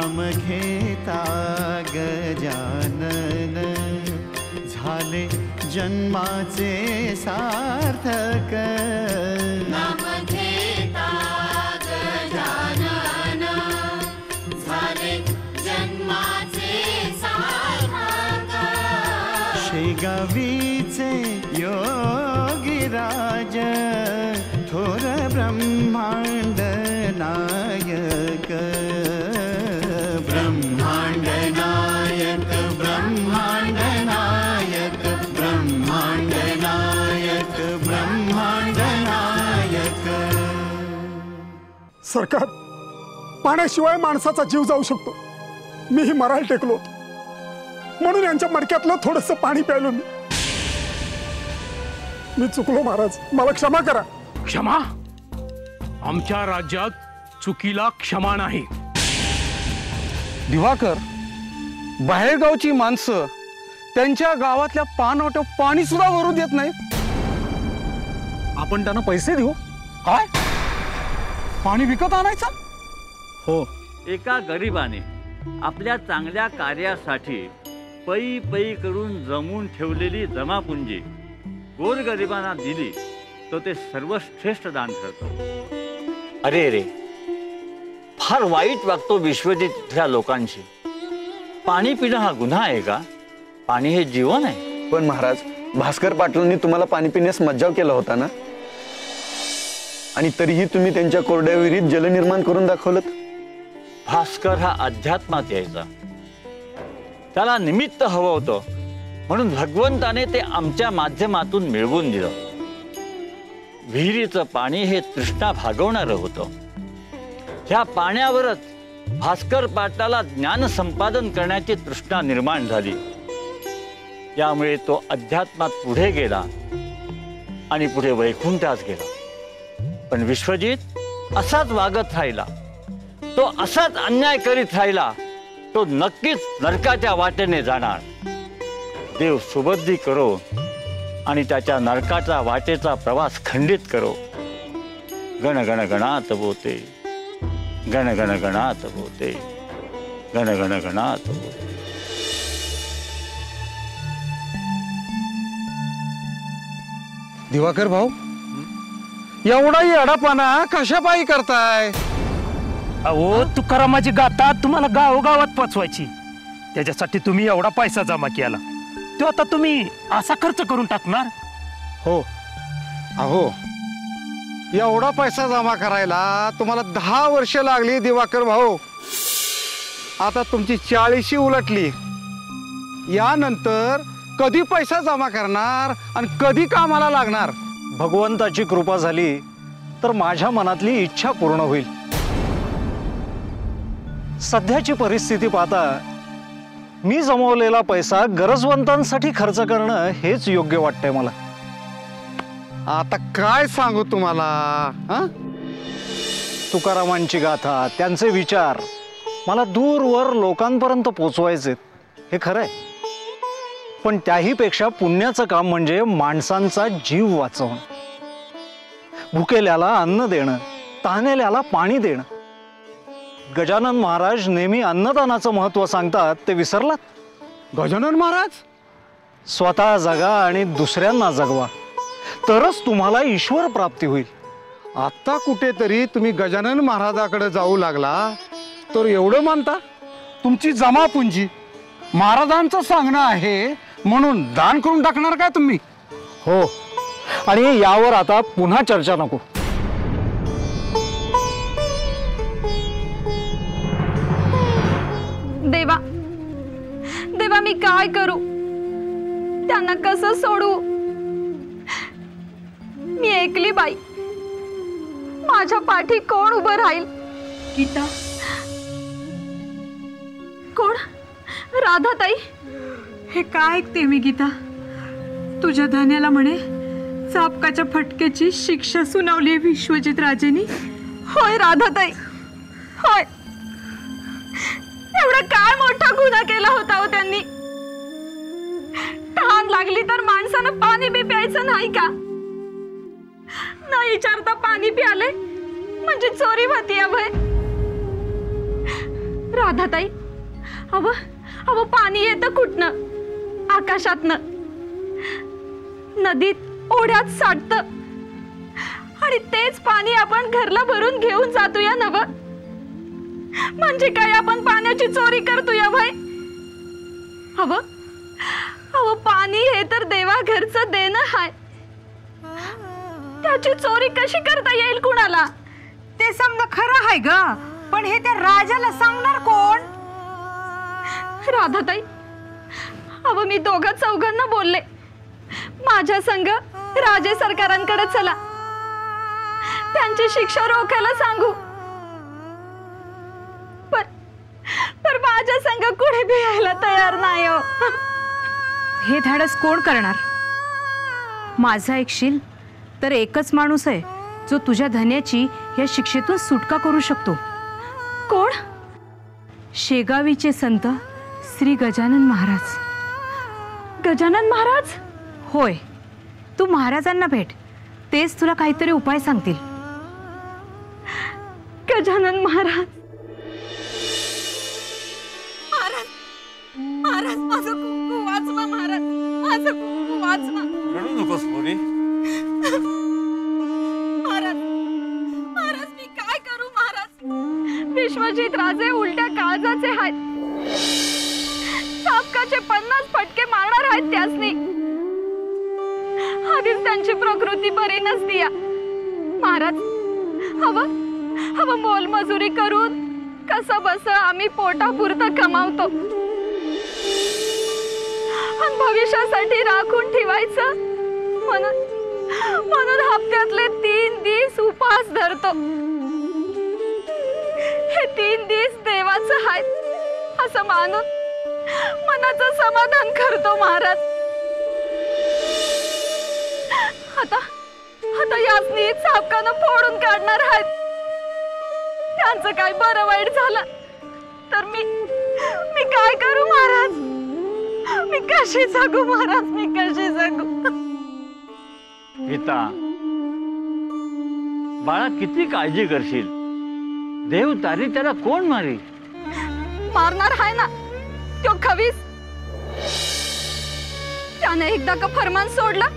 नाम घेता गजानन झाले जन्माचे सार्थक नाम घेता गजानन झाले जन्माचे सार्थक शेगावीचे योगीराज थोर ब्रह्मांड नायक ब्रह्मांड नायक ब्रह्मांड नायक ब्रह्मांड नायक ब्रह्मांड नायक। सरकार, पाण्याशिवाय माणसाचा जीव जाऊ शकतो, मीही मरायला टेकलो म्हणून यांच्या मडक्यातलं थोडंसं पाणी प्यायलो मी चुकलो महाराज, मला क्षमा करा। क्षमा? आमच्या राज्यात चुकीला क्षमा नाही। दिवाकर, बाहेरगावची माणसं त्यांच्या गावातल्या पाणवट्यावर पाणी सुद्धा भरू देत नाही, आपण त्यांना पैसे देऊ काय? पाणी विकत आणायचं? हो, एका गरिबाने आपल्या चांगल्या कार्यासाठी पै पै करून जमून ठेवलेली जमापुंजी गोरगरिबांना दिली तो ते सर्वश्रेष्ठ दान ठरतो। अरे रे, फार वाईट वागतो विश्वजित इथल्या लोकांशी। पाणी पिणं हा गुन्हा आहे का? पाणी हे जीवन आहे। पण महाराज, भास्कर पाटलांनी तुम्हाला पाणी पिण्यास मज्जाव केला होता ना, आणि तरीही तुम्ही त्यांच्या कोरड्या विहिरीत जल निर्माण करून दाखवलं। भास्कर हा अध्यात्मात यायचा, त्याला निमित्त हवं होतं, म्हणून भगवंताने ते आमच्या माध्यमातून मिळवून दिलं। विहिरीचं पाणी हे तृष्णा भागवणारं होतं। ह्या पाण्यावरच भास्कर पाटलाला ज्ञान संपादन करण्याची तृष्णा निर्माण झाली। यामुळे तो अध्यात्मात पुढे गेला आणि पुढे वैकुंठात गेला। पण विश्वजित असाच वागत राहिला, तो असाच अन्याय करीत राहिला, तो नक्कीच नरकाच्या वाटेने जाणार। देव सुबुद्धी करो आणि त्याच्या नरकाच्या वाटेचा प्रवास खंडित करो। गण गण गणात बोते, गण गण गणात बोते, गण गण गणात बोते। दिवाकर भाऊ, एवढाही अडापाना कशा पायी करताय? अहो, तुकारामाची गाथा तुम्हाला गावोगावात पोचवायची, त्याच्यासाठी तुम्ही एवढा पैसा जमा केला, तो आता तुम्ही असा खर्च करून टाकणार? हो, अहो, एवढा पैसा जमा करायला तुम्हाला 10 वर्ष लागली दिवाकर भाऊ। आता तुमची 40शी उलटली, यानंतर कधी पैसा जमा करणार आणि कधी कामाला लागणार? भगवंताची कृपा झाली तर माझ्या मनातली इच्छा पूर्ण होईल। सध्याची परिस्थिती पाहता मी जमवलेला पैसा गरजवंतांसाठी खर्च करणं हेच योग्य वाटतंय मला। आता काय सांगू तुम्हाला, तुकारामांची गाथा, त्यांचे विचार मला दूरवर लोकांपर्यंत पोचवायचे, हे खरं आहे। पण त्याही पेक्षा पुण्याचं काम म्हणजे माणसांचा जीव वाचवणं, भुकेल्याला अन्न देणं, तहानेल्याला पाणी देणं। गजानन महाराज नेहमी अन्नदानाचं महत्त्व सांगतात, ते विसरलात? गजानन महाराज, स्वतः जगा आणि दुसऱ्यांना जगवा, तरच तुम्हाला ईश्वर प्राप्ती होईल। आता कुठेतरी तुम्ही गजानन महाराजाकडे जाऊ लागला तर एवढं मानता? तुमची जमापुंजी महाराजांचं सांगणं आहे म्हणून दान करून टाकणार काय तुम्ही? हो, आणि यावर आता पुन्हा चर्चा नको। देवा, देवा, मी काय करू? त्यांना कसं सोडू? मी एकली बाई, माझ्या पाठी कोण उभं राहील? गीता, कोण? राधाताई? हे काय ऐकते मी गीता? तुझ्या धन्याला म्हणे चापकाच्या फटक्याची शिक्षा सुनावली विश्वजित राजेनी। होय राधाताई, होय। एवढा काय मोठा गुन्हा केला होता हो त्यांनी? तहान लागली तर माणसानं पाणी बी प्यायचं नाही का? न विचारता पाणी प्याले म्हणजे चोरी होती अभय। राधाताई, अव पाणी येतं कुठनं? आकाशातनं, नदीत ओढ्यात साठतं आणि तेच पाणी आपण घरला भरून घेऊन जातो या नव. म्हणजे काय आपण पाण्याची चोरी करतो या भाई? अव पाणी हे तर देवा घरचं देणं हाय. त्याची चोरी कशी करता येईल कुणाला? ते समजा खरं आहे ग, पण हे त्या राजाला सांगणार कोण? राधाताई, अव मी दोघा चौघांना बोलले, माझ्या संग राजे सरकारांकडे चला, त्यांची शिक्षा रोखायला सांगू. पर माझ्या संग कुणी बी यायला तयार नाही हो. हे धाडस कोण करणार? माझं ऐकशील तर एकच माणूस आहे जो तुझ्या धन्याची या शिक्षेतून सुटका करू शकतो. कोण? शेगावीचे संत श्री गजानन महाराज. गजानन महाराज? होय, तू महाराजांना भेट, तेच तुला काहीतरी उपाय सांगतील. गजानन महाराज, महाराज माझं कुंकू वाचवा, महाराज माझं कुंकू वाचवा. रडू नकोस पोरी. महाराज, महाराज मी काय करू महाराज? विश्वजित राजे उलट्या काळजाचे आहेत. चापकाचे 50 फटके मारणार आहेत त्यासनी. आधीच त्यांची प्रकृती बरी नसती. महाराज, हवं मोलमजुरी करून कसं बस आम्ही पोटापुरतं कमावतो. भविष्यासाठी राखून ठेवायचं म्हणून हप्त्यातले 3 दिवस उपास धरतो. हे 3 दिवस देवाचं आहेत असं मानून मनाचं समाधान करतो महाराज. आता यासनी चापकानं फोडून काढणार आहेत. त्यांचं काय बरं वाईट झालं तर मी काय करू महाराज? मी कशी जगू महाराज? मी कशी जगू? गीता, बाळा किती काळजी करशील? देव तारी त्याला कोण मारी? मारणार आहे ना तो खवीस. त्याने एकदा का फरमान सोडला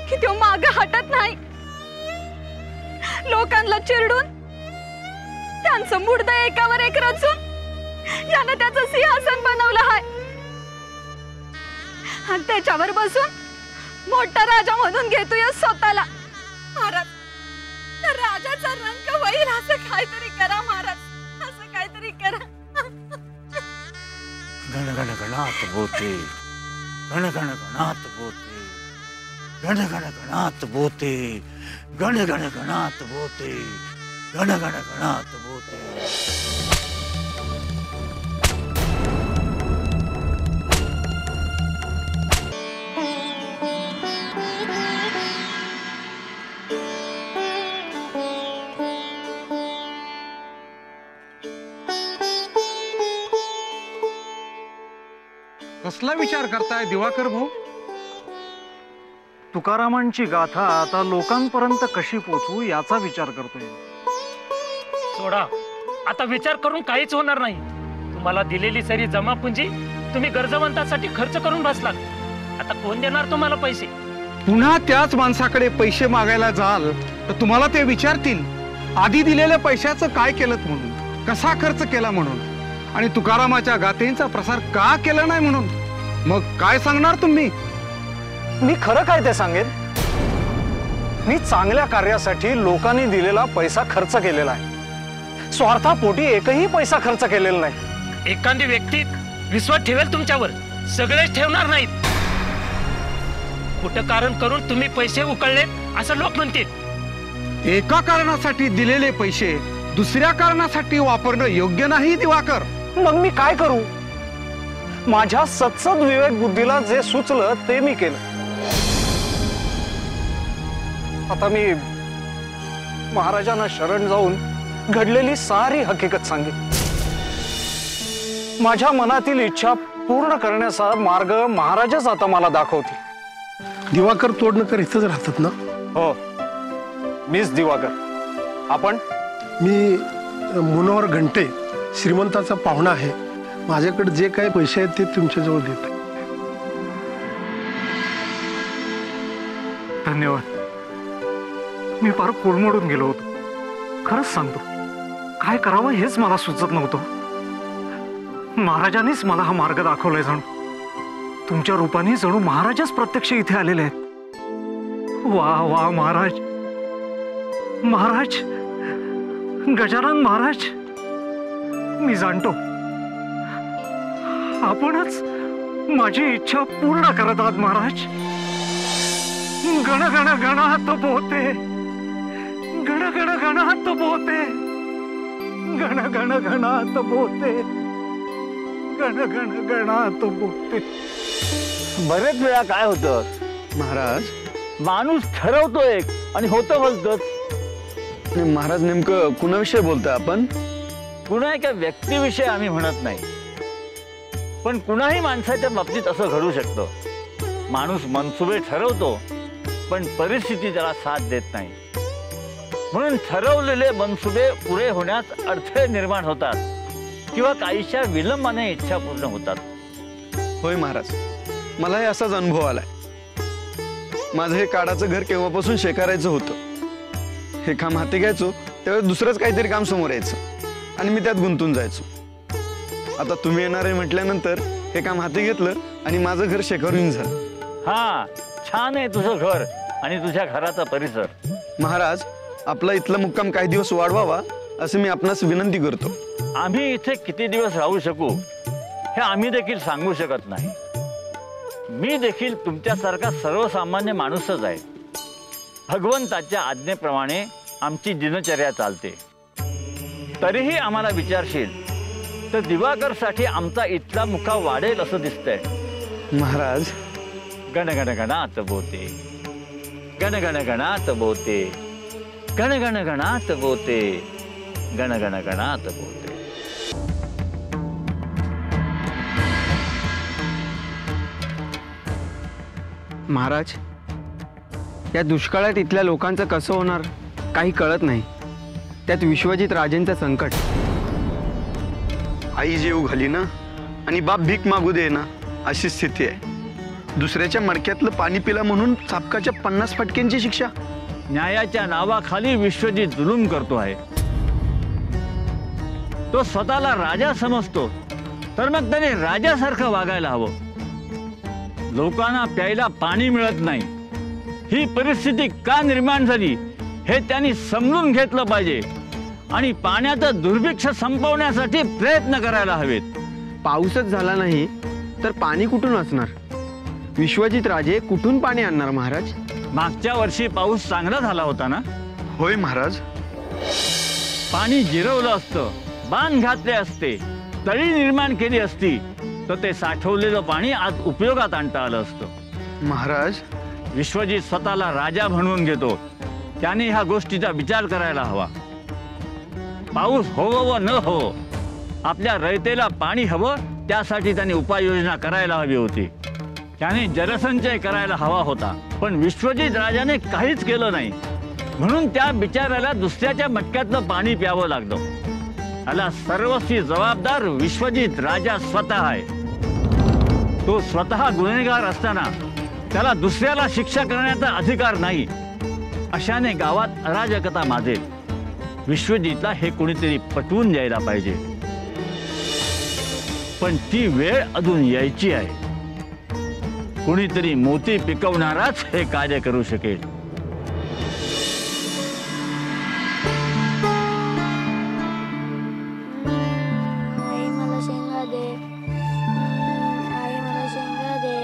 की तो माग हटत नाही. लोकांना चिरडून त्यांचं मुर्द एकावर एक रचून यानं त्याचं सिंहासन बनवलं आहे आणि त्याच्यावर बसून मोठा राजा म्हणून घेतोय स्वतःला. महाराज, तर राजाचा रंग होईल असं काहीतरी करा महाराज, असं काहीतरी करा. गण गण गणात बोते, गण गण गणात बोते, गण गण गणात बोते, गण गण गणात बोते, गण गण गणात बोते. कसला विचार करताय दिवाकर भाऊ? तुकारामांची गाथा आता लोकांपर्यंत कशी पोचवू याचा विचार करतोय. सोडा, आता विचार करून काहीच होणार नाही. तुम्हाला दिलेली सारी जमापुंजी तुम्ही गरजवंतासाठी खर्च करून बसलात. आता कोण देणार तुम्हाला पैसे? पुन्हा त्याच माणसाकडे पैसे मागायला जाल तर तुम्हाला ते विचारतील आधी दिलेल्या पैशाचं काय केलं म्हणून, कसा खर्च केला म्हणून, आणि तुकारामाच्या गाथेंचा प्रसार का केला नाही म्हणून. मग काय सांगणार तुम्ही? मी खरं काय ते सांगेन. मी चांगल्या कार्यासाठी लोकांनी दिलेला पैसा खर्च केलेला आहे. स्वार्थापोटी एकही पैसा खर्च केलेला नाही. एखादी व्यक्ती विश्वास ठेवेल तुमच्यावर, सगळेच ठेवणार नाहीत. कुठं कारण करून तुम्ही पैसे उकळले असं लोक म्हणतील. एका कारणासाठी दिलेले पैसे दुसऱ्या कारणासाठी वापरणं योग्य नाही दिवाकर. मग मी काय करू? माझ्या सत्सद विवेक बुद्धीला जे सुचलं ते मी केलं. आता मी महाराजांना शरण जाऊन घडलेली सारी हकीकत सांगितली. माझ्या मनातील इच्छा पूर्ण करण्याचा मार्ग महाराजच आता मला दाखवतील. दिवाकर तोडणकर इथंच राहतात ना? हो, मीच दिवाकर. आपण? मी मुनवर घंटे, श्रीमंताचा पाहुणा आहे, माझ्याकडे जे काही पैसे आहेत ते तुमच्याजवळ देत आहे. धन्यवाद. मी फार कोलमडून गेलो होतो. खरंच सांगतो, काय करावं हेच मला सुचत नव्हतं. महाराजांनीच मला हा मार्ग दाखवलाय. जणू तुमच्या रूपाने जणू महाराजच प्रत्यक्ष इथे आलेले आहेत. वा वा महाराज, महाराज, गजानन महाराज, मी जाणतो आपणच माझी इच्छा पूर्ण करत आहात महाराज. गण गण गणात पोते, गण गण गणात पोते, गण गण गणात पोते, गण गण गणात पोते. बरेच वेळा काय होतं महाराज, माणूस ठरवतो एक आणि होतं भलतंच. महाराज नेमकं कुणाविषयी बोलतोय आपण? कुणा एका व्यक्तीविषयी आम्ही म्हणत नाही, पण कुणाही माणसाच्या बाबतीत असं घडू शकतं. माणूस मनसुबे ठरवतो पण परिस्थिती त्याला साथ देत नाही. म्हणून ठरवलेले मनसुबे पुरे होण्यात अडथळे निर्माण होतात किंवा काहीशा विलंबाने इच्छा पूर्ण होतात. होय महाराज, मलाही असाच अनुभव आलाय. माझं हे काडाचं घर केव्हापासून शेकारायचं होतं. हे काम हाती घ्यायचो त्यावेळेस दुसरंच काहीतरी काम समोर यायचं आणि मी त्यात गुंतून जायचो. आता तुम्ही येणार आहे म्हटल्यानंतर हे काम हाती घेतलं आणि माझं घर शेकारून झालं. हा, छान आहे तुझं घर आणि तुझ्या घराचा परिसर. महाराज, आपला इथला मुक्काम काही दिवस वाढवावा असं मी आपणास विनंती करतो. आम्ही इथे किती दिवस राहू शकू हे आम्ही देखील सांगू शकत नाही. मी देखील तुमच्यासारखा सर्वसामान्य माणूसच आहे. भगवंताच्या आज्ञेप्रमाणे आमची दिनचर्या चालते. तरीही आम्हाला विचारशील तर दिवाकरसाठी आमचा इथला मुक्काम वाढेल असं दिसतंय. महाराज, गण गण गणात बोते, गण गण गणात बोते, गण गण गणात बोते, गण गण गणात बोते. महाराज, या दुष्काळात इथल्या लोकांचं कसं होणार काही कळत नाही. त्यात विश्वजित राजेंचं संकट. आई जेव घाली ना आणि बाप भीक मागू दे ना अशी स्थिती आहे. दुसऱ्याच्या मडक्यातलं पाणी पिला म्हणून चापकाच्या 50 फटक्यांची शिक्षा. न्यायाच्या नावाखाली विश्वजित जुलूम करतो आहे. तो स्वतःला राजा समजतो, तर मग त्याने राजासारखं वागायला हवं. लोकांना प्यायला पाणी मिळत नाही, ही परिस्थिती का निर्माण झाली हे त्यांनी समजून घेतलं पाहिजे आणि पाण्याचं दुर्भिक्ष संपवण्यासाठी प्रयत्न करायला हवेत. पाऊसच झाला नाही तर पाणी कुठून असणार? विश्वजित राजे कुठून पाणी आणणार महाराज? मागच्या वर्षी पाऊस चांगला झाला होता ना? होय महाराज. पाणी जिरवलं असतं, बांध घातले असते, तळी निर्माण केली असती तर ते साठवलेलं पाणी आज उपयोगात आणता आलं असतं. महाराज, विश्वजित स्वतःला राजा म्हणून घेतो, त्याने ह्या गोष्टीचा विचार करायला हवा. पाऊस होवो व न होवो, आपल्या रयतेला पाणी हवं त्यासाठी त्याने उपाययोजना करायला हवी होती. त्याने जलसंचय करायला हवा होता, पण विश्वजित राजाने काहीच केलं नाही. म्हणून त्या बिचाऱ्याला दुसऱ्याच्या मटक्यातलं पाणी प्यावं लागलं. याला सर्वस्वी जबाबदार विश्वजित राजा स्वतः आहे. तो स्वतः गुन्हेगार असताना त्याला दुसऱ्याला शिक्षा करण्याचा अधिकार नाही. अशाने गावात अराजकता माजेल. विश्वजितला हे कोणीतरी पटवून द्यायला पाहिजे, पण ती वेळ अजून यायची आहे. कोणीतरी मोती पिकवणाराच हे कार्य करू शकेल. आई मला शेंगा दे, आई मला शेंगा दे,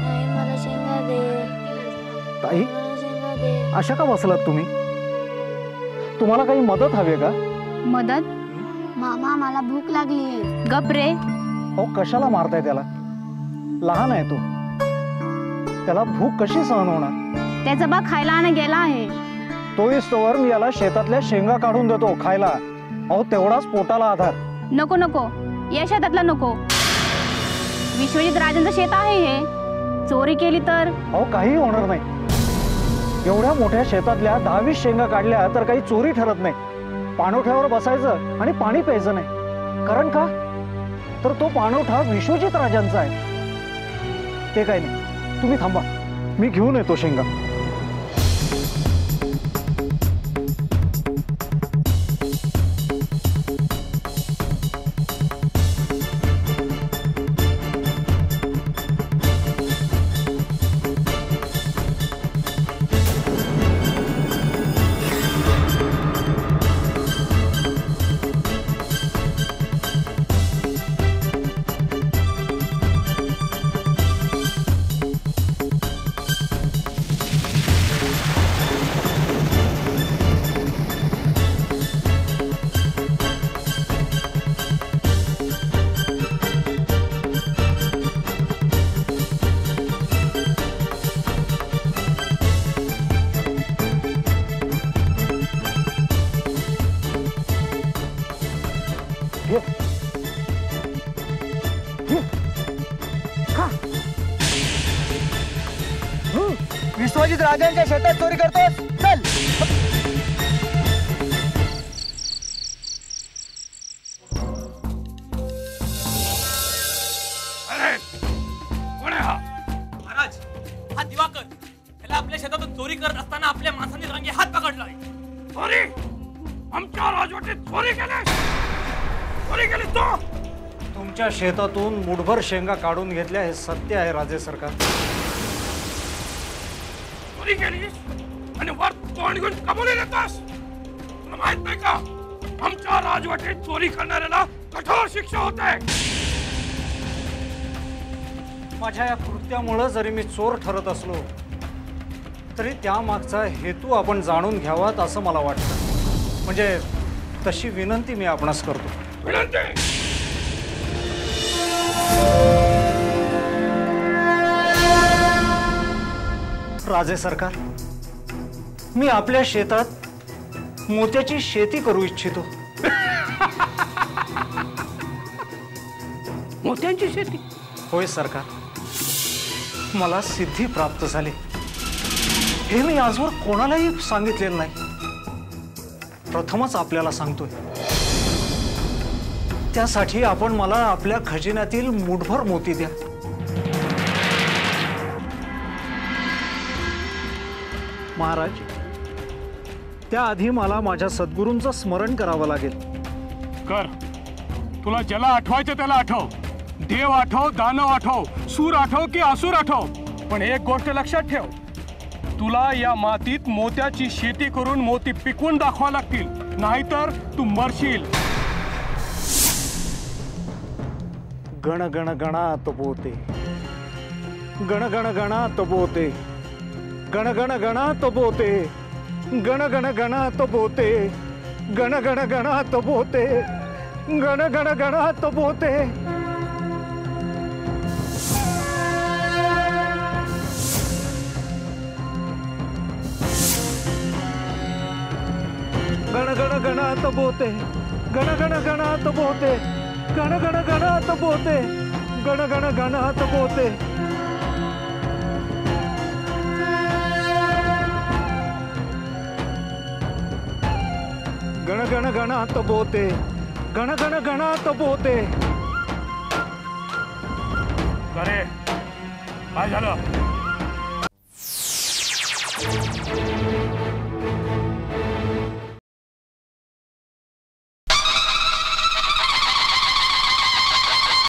आई मला शेंगा दे, ताई, मला शेंगा दे. अशा का बसलात तुम्ही? तुम्हाला काही मदत हवी का? मदत? मामा मला भूक लागली. गप रे. अहो, कशाला मारताय त्याला? लहान आहे तो, त्याला भूक कशी सहन होणार? त्याचा बा खायला आणि गेला आहे. तोच तोवर मी याला शेतातल्या शेंगा काढून देतो खायला. अहो, तेवढाच पोटाला आधार. नको नको, या शेतातला नको. विश्वजित राजांचं शेत आहे हे. चोरी केली तर? अहो, काही होणार नाही. एवढ्या मोठ्या शेतातल्या 10-20 शेंगा काढल्या तर काही चोरी ठरत नाही. पाणवठ्यावर बसायचं आणि पाणी प्यायचं नाही. कारण का तर तो पाणवठा विश्वजित राजांचा आहे. ते काय नाही, तुम्ही थांबा, मी घेऊन येतो शेंगा. विश्वजित राजांच्या शेतात चोरी करतोस, चल. अरे कोण आहे हा? महाराज, हा दिवाकर. त्याला आपल्या शेतातून चोरी करत असताना आपल्या माणसांनी रांगे हात पकडलाय. चोरी? आमच्या राजवटीत चोरी केली? चोरी केली तू? तुमच्या शेतातून मुठभर शेंगा काढून घेतल्या हे सत्य आहे राजे सरकार. चोरी केली आणि वर तोंड घेऊन कबुली देतोस? तुला माहित नाही का आमच्या राजवटीत चोरी करणाऱ्याला कठोर शिक्षा होते. माझ्या या कृत्यामुळे जरी मी चोर ठरत असलो तरी त्यामागचा हेतू आपण जाणून घ्यावात असं मला वाटतं. म्हणजे तशी विनंती मी आपणास करतो. विनंती? राजे सरकार, मी आपल्या शेतात मोत्याची शेती करू इच्छितो. मोत्यांची शेती? होय सरकार, मला सिद्धी प्राप्त झाली. हे मी आजवर कोणालाही सांगितलेलं नाही. प्रथमच आपल्याला सांगतोय. त्यासाठी आपण मला आपल्या खजिन्यातील मुठभर मोती द्या. महाराज, त्याआधी मला माझ्या सद्गुरूंचं स्मरण करावं लागेल. कर. तुला ज्याला आठवायचं त्याला आठव. देव आठव, दानव आठव, सूर आठव की असुर आठव, पण एक गोष्ट लक्षात ठेव, तुला या मातीत मोत्याची शेती करून मोती पिकवून दाखवा लागतील, नाहीतर तू मरशील. गण गण गणात बोते, गण गण गणात बोते, गण गण गणात बोते, गण गण गणात बोते, गण गण गणात बोते, गण गण गणात बोते. गण गण गणात बोते, गण गण गणात बोते, गण गण गणात बोते, गण गण गणात बोते. गण गण गणात बोते, गण गण गणात बोते. अरे काय झालं?